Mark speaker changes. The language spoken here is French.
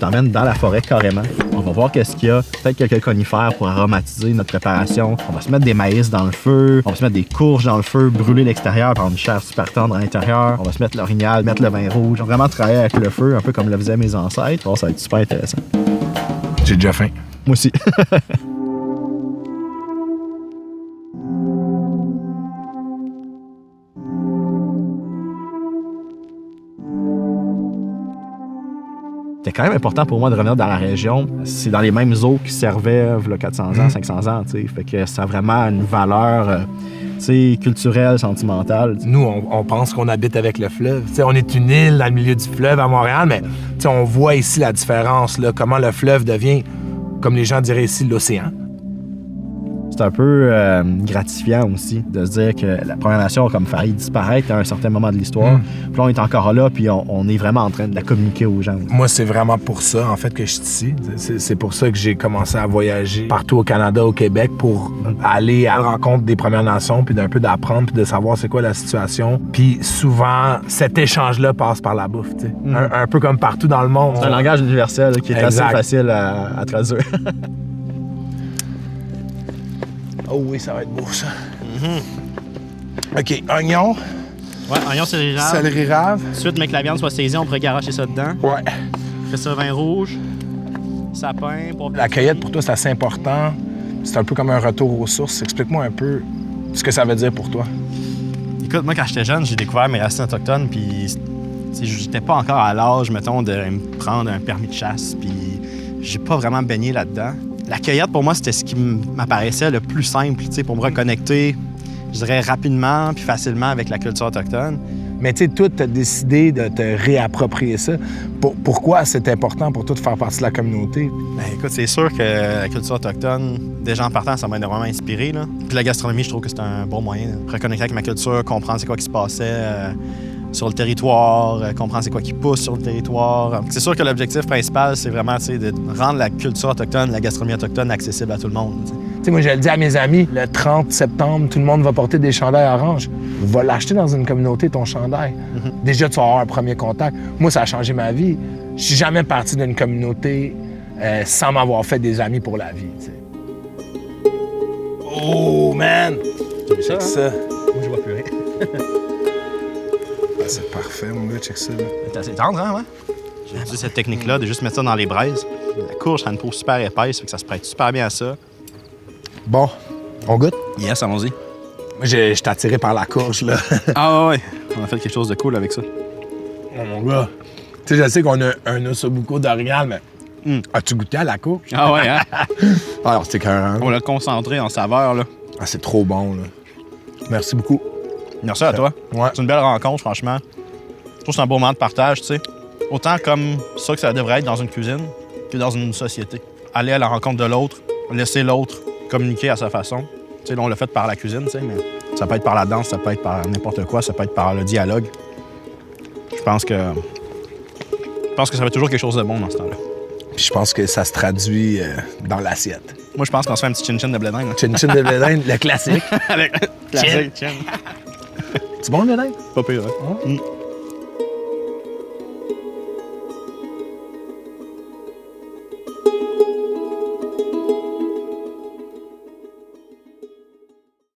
Speaker 1: t'emmène dans la forêt carrément. On va voir qu'est-ce qu'il y a. Peut-être quelques conifères pour aromatiser notre préparation. On va se mettre des maïs dans le feu. On va se mettre des courges dans le feu, brûler l'extérieur, prendre une chair super tendre à l'intérieur. On va se mettre l'orignal, mettre le vin rouge. On va vraiment travailler avec le feu, un peu comme le faisaient mes ancêtres. Oh, ça va être super intéressant.
Speaker 2: J'ai déjà faim.
Speaker 1: Moi aussi. C'était quand même important pour moi de revenir dans la région. C'est dans les mêmes eaux qui servaient il y a 400 ans, 500 ans, tu sais. Fait que ça a vraiment une valeur, tu sais, culturelle, sentimentale.
Speaker 2: Nous, on pense qu'on habite avec le fleuve. T'sais, on est une île dans le milieu du fleuve à Montréal, mais on voit ici la différence, là, comment le fleuve devient, comme les gens diraient ici, l'océan.
Speaker 1: C'est un peu gratifiant aussi de se dire que la Première Nation a comme failli disparaître à un certain moment de l'histoire. Puis là, on est encore là, puis on est vraiment en train de la communiquer aux gens.
Speaker 2: Moi, c'est vraiment pour ça, en fait, que je suis ici. C'est pour ça que j'ai commencé à voyager partout au Canada, au Québec, pour aller à la rencontre des Premières Nations, puis d'un peu d'apprendre, puis de savoir c'est quoi la situation. Puis souvent, cet échange-là passe par la bouffe, tu sais. Un peu comme partout dans le monde.
Speaker 1: C'est un langage universel qui est
Speaker 2: Exact.
Speaker 1: assez facile à traduire.
Speaker 2: Oh oui, ça va être beau, ça. OK, oignon,
Speaker 3: Ouais, oignon, céleri rave.
Speaker 2: céleri rave.
Speaker 3: Ensuite, mais que la viande soit saisie, on pourrait garocher ça dedans.
Speaker 2: Ouais.
Speaker 3: Fais ça vin rouge, sapin, pour
Speaker 2: La cueillette, pour toi, c'est assez important. C'est un peu comme un retour aux sources. Explique-moi un peu ce que ça veut dire pour toi.
Speaker 3: Écoute, moi, quand j'étais jeune, j'ai découvert mes racines autochtones, puis j'étais pas encore à l'âge, mettons, de me prendre un permis de chasse, puis j'ai pas vraiment baigné là-dedans. La cueillette, pour moi, c'était ce qui m'apparaissait le plus simple, tu sais, pour me reconnecter, je dirais, rapidement puis facilement avec la culture autochtone.
Speaker 2: Mais tu sais, toi, tu as décidé de te réapproprier ça. Pourquoi c'est important pour toi de faire partie de la communauté?
Speaker 3: Ben, écoute, c'est sûr que la culture autochtone, déjà en partant, ça m'a énormément inspiré, là. Puis la gastronomie, je trouve que c'est un bon moyen de reconnecter avec ma culture, comprendre c'est quoi qui se passait sur le territoire, comprendre c'est quoi qui pousse sur le territoire. C'est sûr que l'objectif principal, c'est vraiment, tu sais, de rendre la culture autochtone, la gastronomie autochtone accessible à tout le monde, t'sais.
Speaker 2: Tu sais, moi, je le dis à mes amis, le 30 septembre, tout le monde va porter des chandails orange. Va l'acheter dans une communauté, ton chandail. Déjà, tu vas avoir un premier contact. Moi, ça a changé ma vie. Je suis jamais parti d'une communauté sans m'avoir fait des amis pour la vie, tu sais. Oh, man! Check ça.
Speaker 1: Moi, je vois plus rien.
Speaker 2: Ah, c'est parfait, mon gars, check ça, là.
Speaker 3: C'est assez tendre, hein, ouais? J'ai utilisé cette technique-là de juste mettre ça dans les braises. La courge, ça a une peau super épaisse, fait que ça se prête super bien à ça.
Speaker 2: Bon, on goûte?
Speaker 3: Yes, allons-y.
Speaker 2: Moi, je t'ai attiré par la courge, là.
Speaker 3: Ah ouais, on a fait quelque chose de cool avec ça.
Speaker 2: Oh, mon gars. Tu sais, je sais qu'on a un ossobuco d'orignal, mais as-tu goûté à la courge?
Speaker 3: Ah ouais, hein?
Speaker 2: Alors, c'est écœurant.
Speaker 3: On l'a concentré en saveur, là.
Speaker 2: Ah, c'est trop bon, là. Merci beaucoup.
Speaker 3: Merci à toi.
Speaker 2: Ouais.
Speaker 3: C'est une belle rencontre, franchement. Je trouve que c'est un beau moment de partage, tu sais. Autant comme ça que ça devrait être dans une cuisine que dans une société. Aller à la rencontre de l'autre, laisser l'autre communiquer à sa façon. Tu sais, là, on l'a fait par la cuisine, tu sais, mais ça peut être par la danse, ça peut être par n'importe quoi, ça peut être par le dialogue. Je pense que ça fait toujours quelque chose de bon dans ce temps-là.
Speaker 2: Puis je pense que ça se traduit dans l'assiette.
Speaker 3: Moi, je pense qu'on se fait un petit chin-chin de blé d'Inde, hein.
Speaker 2: Chin-chin de blé d'Inde, le classique.
Speaker 3: Classique, chin.
Speaker 2: C'est bon, le blé d'Inde?
Speaker 3: Pas pire, hein?